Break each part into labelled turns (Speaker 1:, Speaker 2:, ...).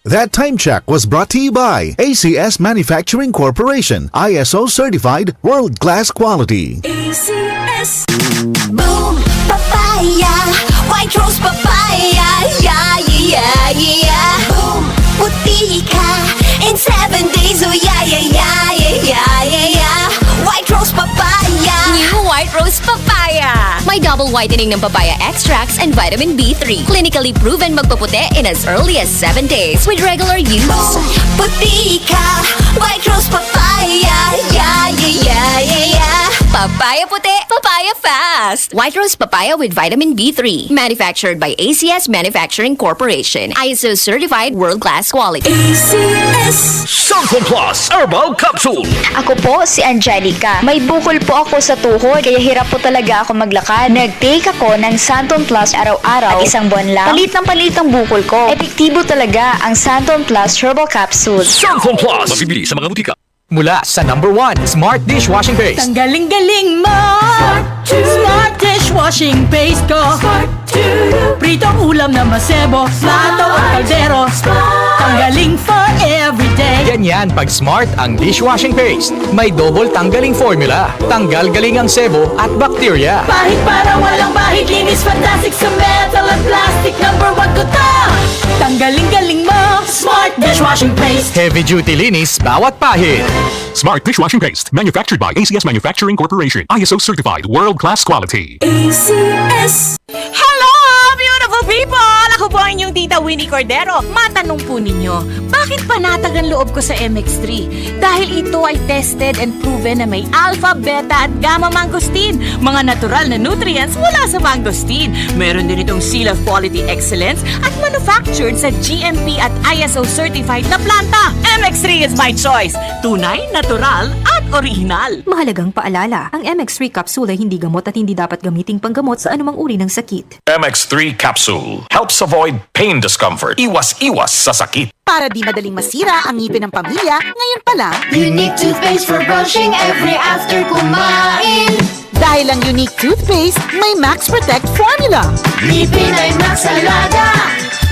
Speaker 1: That time check was brought to you by ACS Manufacturing Corporation, ISO certified world-class quality.
Speaker 2: ACS. Boom, papaya, white rose papaya, yeah, yeah, yeah. Boom, puti ka in 7 days, oh yeah, yeah, yeah, yeah, yeah, yeah. White rose papaya.
Speaker 3: New White Rose Papaya. May double whitening ng papaya extracts and vitamin B3. Clinically proven magpaputi in as early as 7 days with regular use.
Speaker 2: Boom, puti ka, white rose papaya, yeah, yeah, yeah, yeah, yeah.
Speaker 3: Papaya puti, papaya fast. White Rose Papaya with vitamin B3. Manufactured by ACS Manufacturing Corporation. ISO certified world-class quality.
Speaker 2: ACS.
Speaker 4: Santon Plus Herbal Capsule.
Speaker 5: Ako po si Angelica. May bukol po ako sa tuhod, kaya hirap po talaga ako maglakad. Nag-take ako ng Santon Plus araw-araw at isang buwan lang. Palit ng bukol ko. Epektibo talaga ang Santon Plus Herbal Capsule.
Speaker 4: Santon Plus. Mabibili sa mga butika.
Speaker 6: Mula sa #1 Smart Dishwashing Paste.
Speaker 7: Ang galing-galing mo! Smart dishwashing paste ko! Pritong ulam na masebo, plato at kaldero. Tanggaling for everyday.
Speaker 6: Ganyan pag Smart ang dishwashing paste. May double tanggaling formula. Tanggal galing ang sebo at bakterya.
Speaker 7: Bahit para walang bahid, linis fantastic sa metal at plastic. #1 ko to! Tanggaling-galing mo! Smart dishwashing paste.
Speaker 6: Heavy duty linis bawat pahid.
Speaker 8: Smart Dishwashing Paste, manufactured by ACS Manufacturing Corporation, ISO certified world-class quality.
Speaker 2: ACS.
Speaker 7: Hello, beautiful people! Ako po ang inyong tita Winnie Cordero. Matanong po ninyo, bakit panatag ang loob ko sa MX3? Dahil ito ay tested and proven na may alpha, beta at gamma mangosteen. Mga natural na nutrients mula sa mangosteen. Meron din itong seal of quality excellence at manufactured sa GMP at ISO certified na planta. MX3 is my choice. Tunay, natural at original.
Speaker 9: Mahalagang paalala, ang MX3 capsule ay hindi gamot at hindi dapat gamiting panggamot sa anumang uri ng sakit.
Speaker 4: MX3 Capsule helps avoid pain discomfort. Iwas-iwas sa sakit.
Speaker 10: Para di madaling masira ang ngipin ng pamilya, ngayon pa lang,
Speaker 2: Unique toothpaste for brushing every after kumain.
Speaker 10: dahil ang unique toothpaste, may Max Protect formula.
Speaker 2: Ngipin ay Max Alaga,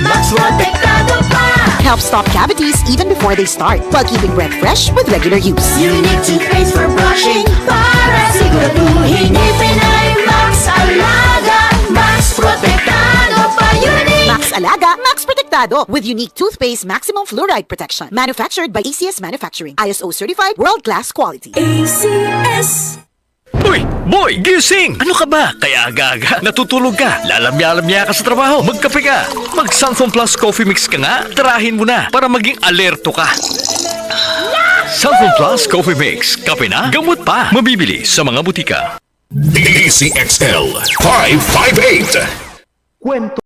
Speaker 2: Max Protektado pa.
Speaker 10: Helps stop cavities even before they start, while keeping breath fresh with regular use.
Speaker 2: Unique toothpaste for brushing para siguraduhin. Ngipin ay Max Alaga, Max Protektado pa. Unique.
Speaker 10: Max Alaga, Max Protectado with unique toothpaste maximum fluoride protection. Manufactured by ACS Manufacturing. ISO certified world-class quality.
Speaker 2: ACS.
Speaker 4: Uy, boy, gising! Ano ka ba? Kaya aga-aga, natutulog ka. Lalamya-lamya ka sa trabaho. Magkape ka. Mag Santon Plus Coffee Mix ka nga. Tarahin mo na para maging alerto ka. Santon Plus Coffee Mix. Kape na, gamot pa. Mabibili sa mga butika.
Speaker 8: DCXL 558.
Speaker 11: Kwento